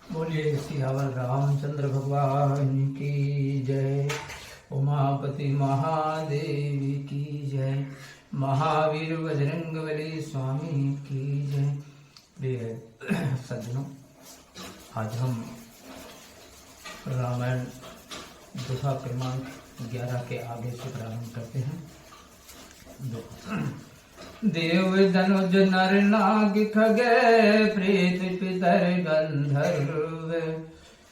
बोलिए सियावर रामचंद्र भगवान की जय। उमापति महादेव की जय। महावीर बजरंगबली स्वामी की जय। प्रिय सज्जनों, आज हम रामायण दूसरा क्रमांक 11 के आगे से प्रारंभ करते हैं। देव धनुज नर नाग खगे प्रेत पितर गंधर्व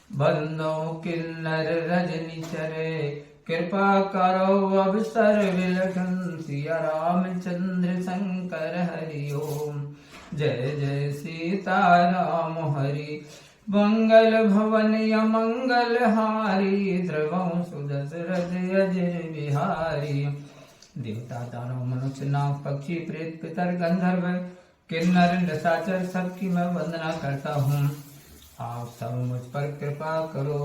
बंदो किन्नर रजनी चरे कृपा करो अवसर विलखन सिया रामचंद्र शंकर हरि ओम। जय जय सीता राम हरि मंगल भवन अमंगल हारी द्रवं सुदशरथ अजर बिहारी। देवता दानव मनुष्य नाग पक्षी प्रेत पितर गंधर्व किन्नर निशाचर सबकी मैं वंदना करता हूँ। आप सब मुझ पर कृपा करो।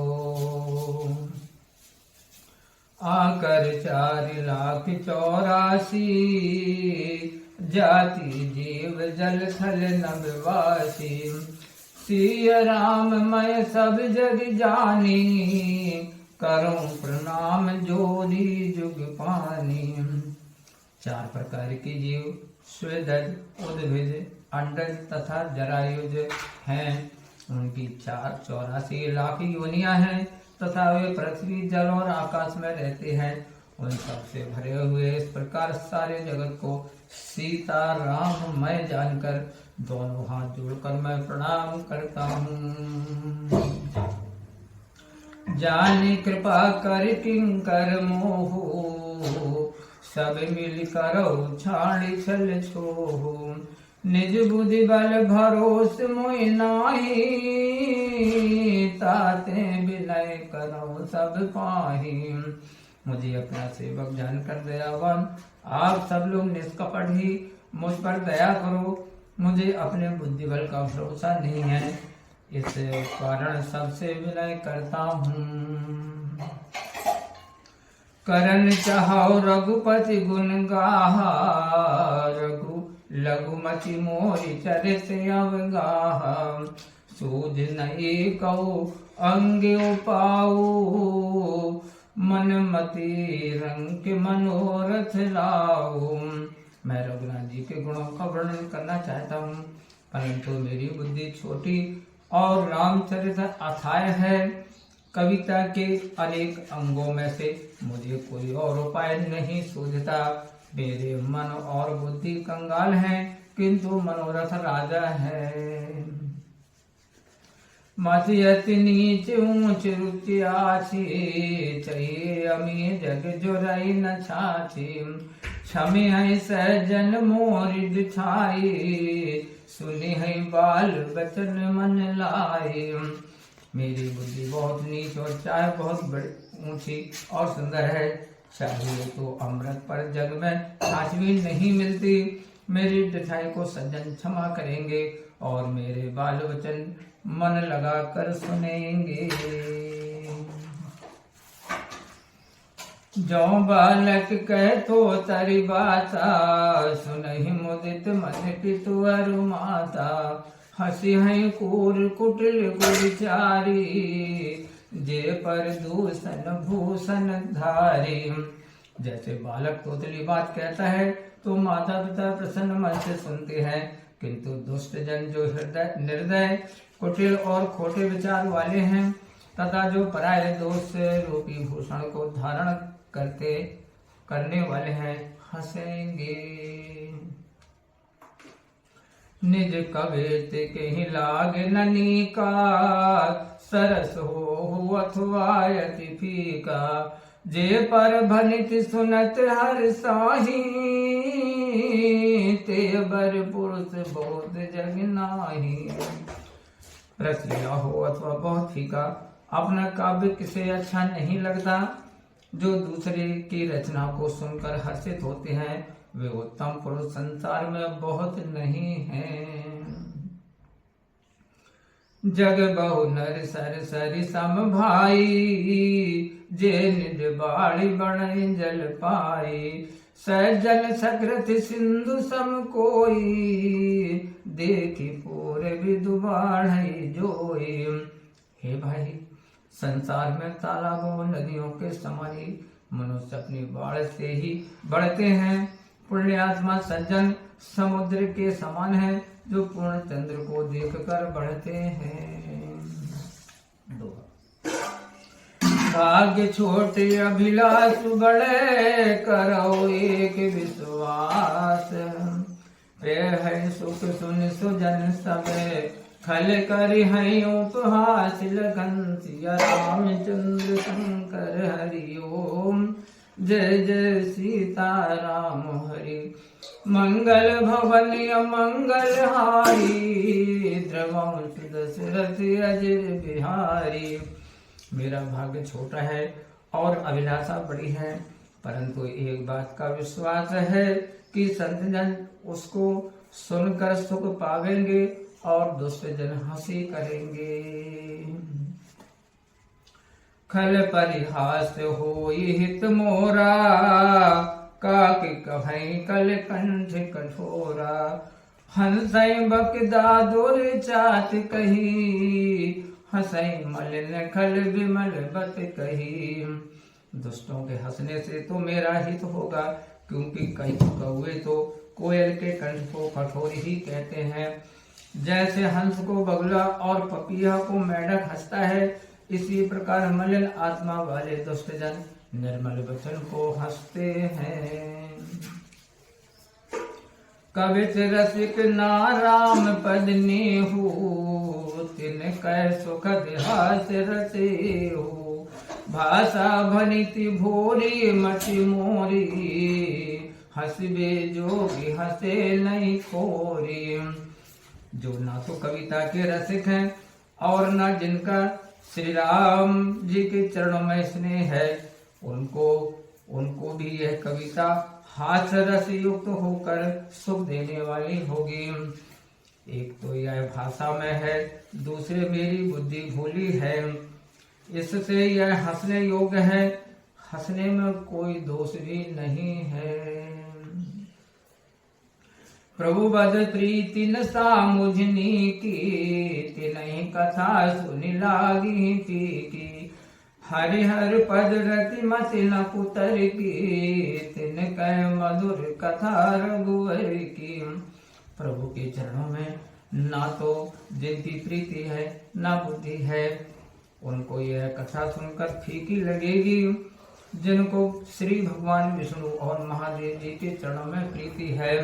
आकर 4,84,000 जाति जीव जल थल नभवासी। सिया राम मैं सब जग जानी करूं प्रणाम जोरी जुग पानी। 4 प्रकार के जीव स्वेदज उद्भिज अंडज तथा जरायुज हैं। उनकी 4,84 लाख योनियां हैं तथा वे पृथ्वी जल और आकाश में रहते हैं। उन सबसे भरे हुए इस प्रकार सारे जगत को सीता राम मैं जानकर दोनों हाथ जोड़कर मैं प्रणाम करता हूँ। जानी कृपा कर किंकर मोह सब मिल करो छाड़ी छल छोहो। निज बुद्धि बल भरोस मोहि नाहि ताते विनय करो सब पाहि। मुझे अपना सेवक जानकर दयावान आप सब लोग निष्कपट ही मुझ पर दया करो। मुझे अपने बुद्धि बल का भरोसा नहीं है, इस कारण सबसे विनय करता हूँ। करन चाहो रघुपति गुण गाहा रघु लघुमति मोहि चरित अवगाहा। सूझ नहीं कहो अंग उपाऊ मन मति रंग मनोरथ लाऊ। मैं रघुनाथ जी के गुणों का वर्णन करना चाहता हूँ, परंतु मेरी बुद्धि छोटी और रामचरित अथाय है। कविता के अनेक अंगों में से मुझे कोई और उपाय नहीं सूझता। मेरे मन और बुद्धि कंगाल हैं, किंतु मनोरथ राजा है। मति अति नीच ऊंच रुचि आछी चाहिए अमी जग जोरई न छाछी। क्षमे है सहजन मोरि छाई सुनी है बाल बचन मन लाई। मेरी बुद्धि बहुत नीच और चाहे बहुत बड़ी ऊंची और सुंदर है। चाहिए तो अमृत पर जग में छाछ भी नहीं मिलती। मेरी डिठाई को सज्जन क्षमा करेंगे और मेरे बाल वचन मन लगा कर सुनेंगे। जो बालक कह तो तरी बाता सुनहि मुदित मन पितु अरु माता। हसी है कूर कुटिल गुरचारी जे पर दूषण भूषण धारी। जैसे बालक तोतली बात कहता है तो माता पिता प्रसन्न मन से सुनते हैं, किंतु दुष्ट जन जो हृदय निर्दय कुटिल और खोटे विचार वाले हैं तथा जो पराये दोष रूपी भूषण को धारण करने वाले हैं हंसेंगे। निज कवेत कहीं लाग ननी का सरस हो अथवा अति फीका। जे पर भनित सुनत हर साही ते बर पुरुष बहुत जग नाही। रस लिया हो अथवा बहुत फीका, अपना काव्य किसे अच्छा नहीं लगता। जो दूसरे की रचना को सुनकर हर्षित होते हैं वे उत्तम पुरुष संसार में बहुत नहीं हैं। जग बहु नर सर सरि सम भाई जे निज बाड़ी बण जल पाई। सजल सकृत सिंधु सम कोई देखी पूर विदु बाढ़ई जोई। हे भाई, संसार में तालाबों नदियों के समान ही मनुष्य अपनी बाढ़ से ही बढ़ते हैं। पुण्यात्मा सज्जन समुद्र के समान है जो पूर्ण चंद्र को देखकर बढ़ते हैं। भाग्य छोटे अभिलाष बड़े, करो एक विश्वास। प्रिय है सुख सुन सुजन सबे, खल कर है उपहास। लगन सिया रामचंद्र शंकर हरि ओम। जय जय सीता राम हरि। मंगल भवन मंगल हारी, द्रवंश दशरथ अजर बिहारी। मेरा भाग्य छोटा है और अभिलाषा बड़ी है, परंतु एक बात का विश्वास है कि संत जन उसको सुनकर सुख पावेंगे और दुष्ट जन हंसी करेंगे। खल परिहास होई हित मोरा, काके कभई कल कंठ कठोरा। हंसई बकदादुर चात कही, हंसई मलिन खल विमल बत कही। दुष्टों के हंसने से तो मेरा हित होगा, क्योंकि कई कौवे तो कोयल के कंठ को कठोर ही कहते हैं। जैसे हंस को बगुला और पपीहा को मेढक हंसता है, इसी प्रकार मलिन आत्मा वाले दुष्टजन निर्मल वचन को हंसते हैं। कवित रसिक नाराम पद नेहु, तिन कै सुखद हास रचे हो। भाषा भनिति भोरी मति मोरी, हंसबे जोगी हंसे नहीं खोरी। जो ना तो कविता के रसिक हैं और ना जिनका श्री राम जी के चरणों में स्नेह है, उनको भी यह कविता हास रस युक्त होकर सुख देने वाली होगी। एक तो यह भाषा में है, दूसरे मेरी बुद्धि भूली है, इससे यह हंसने योग्य है। हंसने में कोई दोष भी नहीं है। प्रभु बद प्रीति न सामुझनी की, तिनहि कथा सुनि लागी फीकी। हरिहर पद रति मति न पुतर की, तिन कह मधुर कथा रघुवर की। प्रभु के चरणों में ना तो जिनकी प्रीति है ना बुद्धि है, उनको यह कथा सुनकर फीकी लगेगी। जिनको श्री भगवान विष्णु और महादेव जी के चरणों में प्रीति है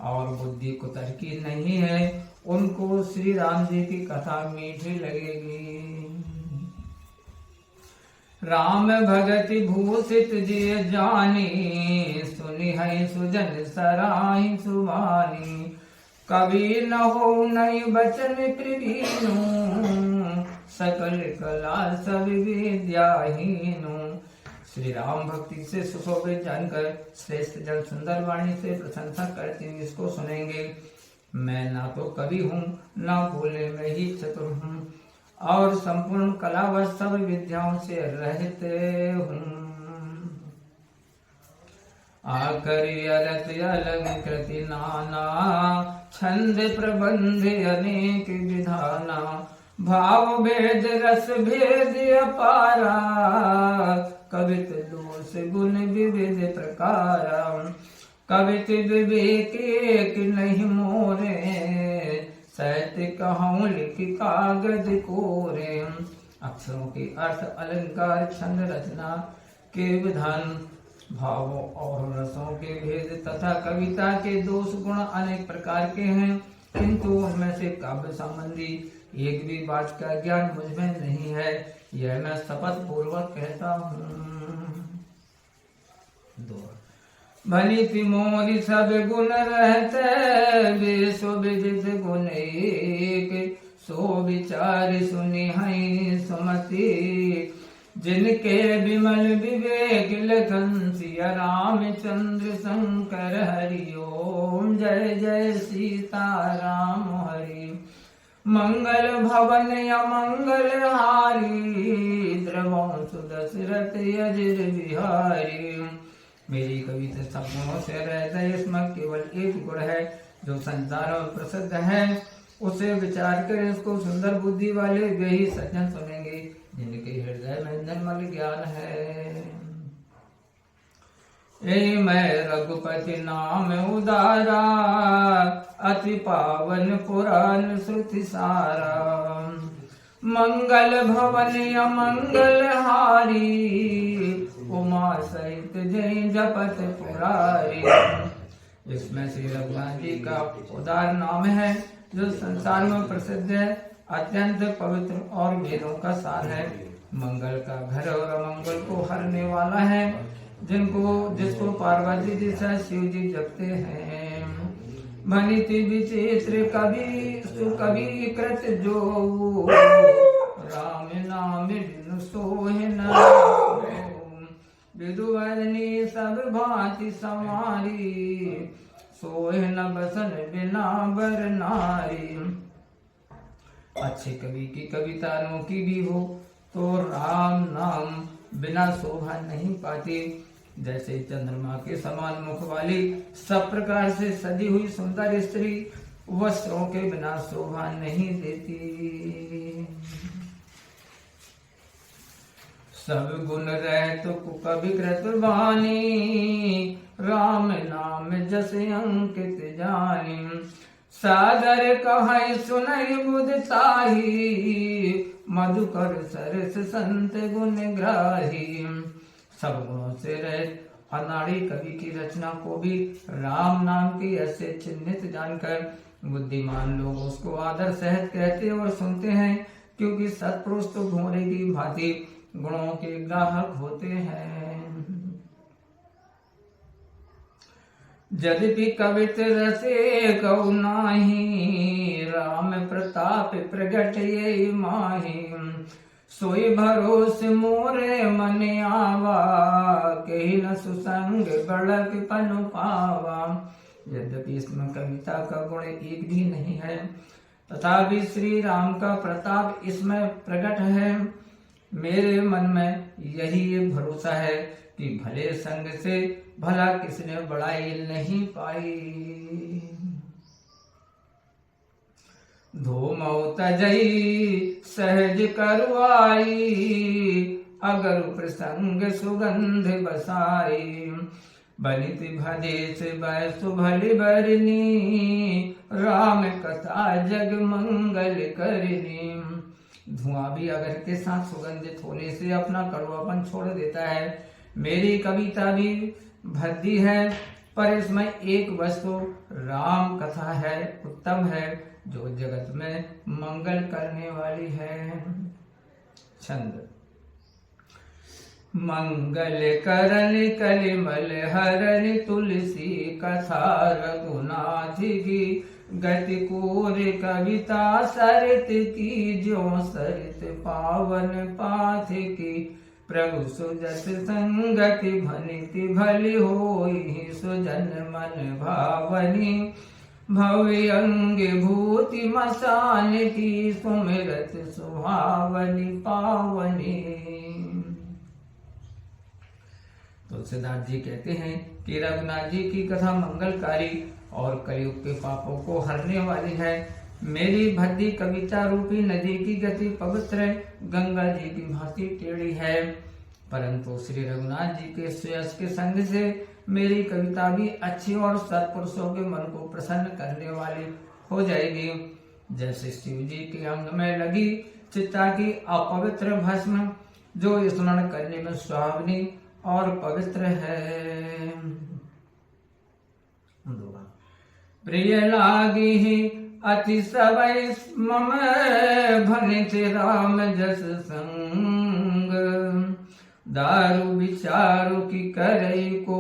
और बुद्धि को तरकी नहीं है, उनको श्री राम जी की कथा मीठी लगेगी। राम भगति भूषित जिय जानी, सुनि है सुजन सराहि सुबानी। कवि न हो नई बचन प्रवीणु, सकल कला सब विद्याहीनु। श्री राम भक्ति से सुशोभित जानकर श्रेष्ठ जन सुंदर वाणी से प्रशंसा करते हुए इसको सुनेंगे। मैं ना तो कवि हूँ, ना बोलने में ही चतुर हूँ, और संपूर्ण कला व सब विद्याओं से रहते हूँ। आकरि अरत अलंकृति नाना, छंद प्रबंध अनेक विधाना। भाव भेद रस भेद अपारा, कवित दोष गुण विविध प्रकारा। कवित विवेक एक नहीं मोरे, साहित्य कहूँ लिख कागज कोरे। अक्षरों के अर्थ, अलंकार, छंद, रचना के विधान, भावों और रसों के भेद तथा कविता के दोष गुण अनेक प्रकार के हैं, किंतु उनमें से काव्य संबंधी एक भी बात का ज्ञान मुझ में नहीं है, यह मैं शपथ पूर्वक कहता हूँ। भली मोरी सब गुण रहते, वे सो विदित गुण एक। सो विचार सुनि है सुमति, जिनके विमल विवेक लखन सिया रामचंद्र शंकर हरि ओम। जय जय सीता राम हरि। मंगल भवन अमंगल हारी, द्रवंश दशरथ अजर बिहारी। मेरी कविता सब गुणों से रहता है, इसमें केवल एक गुण है जो संसार में प्रसिद्ध है, उसे विचार कर उसको सुंदर बुद्धि वाले वे ही सज्जन सुनेंगे जिनके हृदय में निर्मल ज्ञान है। यही मैं रघुपति नाम उदारा, अति पावन पुराण श्रुति सारा। मंगल भवन अमंगल हारी, उमा सहित जय जपत पुरारी। इसमें श्री रघुनाथ जी का उदार नाम है जो संसार में प्रसिद्ध है, अत्यंत पवित्र और वेदों का सार है। मंगल का घर और अमंगल को हरने वाला है, जिसको पार्वती जी से शिव जी जपते हैं। भनिति विचित्र कवि कृत जो, राम नाम बिनु सोहि न। विदुवरनी सब भांति समारी, सोहि न बसन बिना बर नारी। अच्छे कवि की कविता अनोखी भी हो तो राम नाम बिना शोभा नहीं पाती। जैसे चंद्रमा के समान मुख वाली सब प्रकार से सजी हुई सुंदर स्त्री वस्त्रों के बिना शोभा नहीं देती। सब गुण रहत कवि कृत वाणी, राम नाम जस अंकित जानी। सादर कहै सुनहि बुध ताही, मधुकर सरस संत गुण ग्राही। सब गुणों से रहित अनाड़ी कवि की रचना को भी राम नाम की ऐसे चिन्हित जानकर बुद्धिमान लोग उसको आदर सहित कहते और सुनते हैं, क्योंकि सत्पुरुष तो घोड़े की भांति गुणों के ग्राहक होते हैं। यद्यपि कवित रसे कौ नाही, राम प्रताप प्रगट ये माही। सोई भरोस मोरे मन आवा, कही न सुसंग बड़क पनु पावा। यद्यपि इसमें कविता का गुण एक भी नहीं है, तथापि श्री राम का प्रताप इसमें प्रकट है। मेरे मन में यही भरोसा है कि भले संग से भला किसने बड़ाई नहीं पाई। धूमौ तजई सहज करवाई, अगर प्रसंग सुगंध बसाई। बनित भदेश बैसु भली बरनी, राम कथा जग मंगल करनी। धुआं भी अगर के साथ सुगंधित होने से अपना कड़वापन छोड़ देता है। मेरी कविता भी भद्दी है, पर इसमें एक वस्तु राम कथा है, उत्तम है, जो जगत में मंगल करने वाली है। छंद। मंगल करन कलिमल हरन, तुलसी कथा रघुनाथ की। गति कोर कविता सरत की, जो सरित पावन पाथ की। प्रभु सुजस संगति भनिति भली होई, सुजन मन भावनी। भव्य अंग भूति मसान की, सुमिरत सुहावनी पावनी। तुलसीदास जी कहते हैं कि रघुनाथ जी की कथा मंगलकारी और कलयुग के पापों को हरने वाली है। मेरी भद्दी कविता रूपी नदी की गति पवित्र गंगा जी की भांति टेढ़ी है, परंतु श्री रघुनाथ जी के श्रेयस के संग से मेरी कविता भी अच्छी और सत्पुरुषों के मन को प्रसन्न करने वाली हो जाएगी। जैसे शिव जी के अंग में लगी चिता की अपवित्र भस्म, जो स्मरण करने में सुहावनी और पवित्र है। प्रिय लागी अति सबई मम, भनित राम जस संग। दारु विचारु की करई को,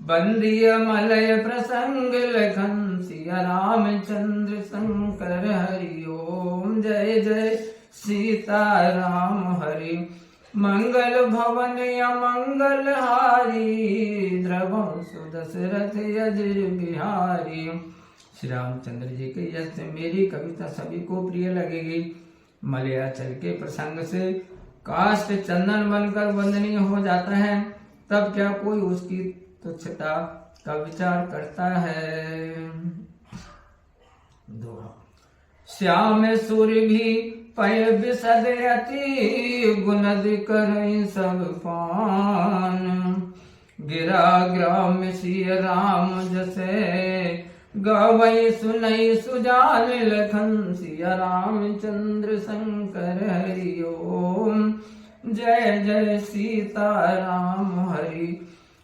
बंदिय मलय प्रसंग। लखन सिया रामचंद्र शंकर हरि ओम। जय जय सीता राम हरि। मंगल भवन अमंगल हारी, द्रवं सुदशरथ यजु बिहारी। श्री रामचंद्र जी के यश से मेरी कविता सभी को प्रिय लगेगी। मलयाचल के प्रसंग से काष्ठ चंदन बनकर वंदनीय हो जाता है, तब क्या कोई उसकी तुच्छता का विचार करता है। दोहा। श्याम सुर भी पय बिसद अति गुनद करई सब पान गिरा ग्राम सिय राम जसे गवई सुनई सुजान लखन सिया रामचंद्र शंकर हरि ओम जय जय सीता राम हरि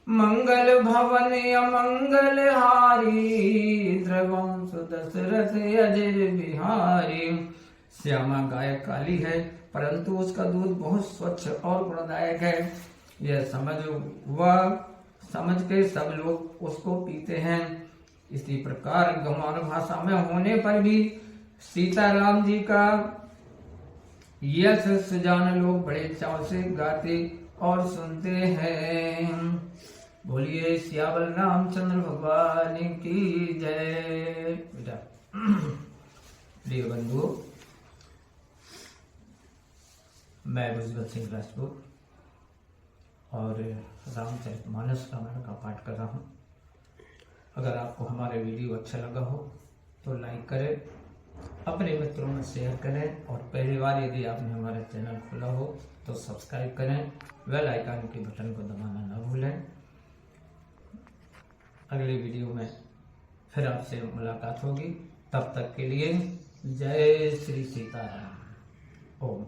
मंगल भवन अमंगल हारी द्रवंश दशरथ अजर बिहारी। श्यामा गाय काली है परंतु उसका दूध बहुत स्वच्छ और गुणदायक है। यह समझ के सब लोग उसको पीते हैं। इसी प्रकार गौण भाषा में होने पर भी सीताराम जी का यश सुजान लोग बड़े चाव से गाते और सुनते हैं। बोलिए सियावर रामचंद्र भगवान की जय। बेटा प्रिय बंधु, मैं भुजबल सिंह राजपूत और रामचरितमानस रामायण का पाठ कर रहा हूँ। अगर आपको हमारे वीडियो अच्छा लगा हो तो लाइक करें, अपने मित्रों में शेयर करें और पहली बार यदि आपने हमारा चैनल खोला हो तो सब्सक्राइब करें, बेल आइकन के बटन को दबाना न भूलें। अगले वीडियो में फिर आपसे मुलाकात होगी, तब तक के लिए जय श्री सीताराम। ओम।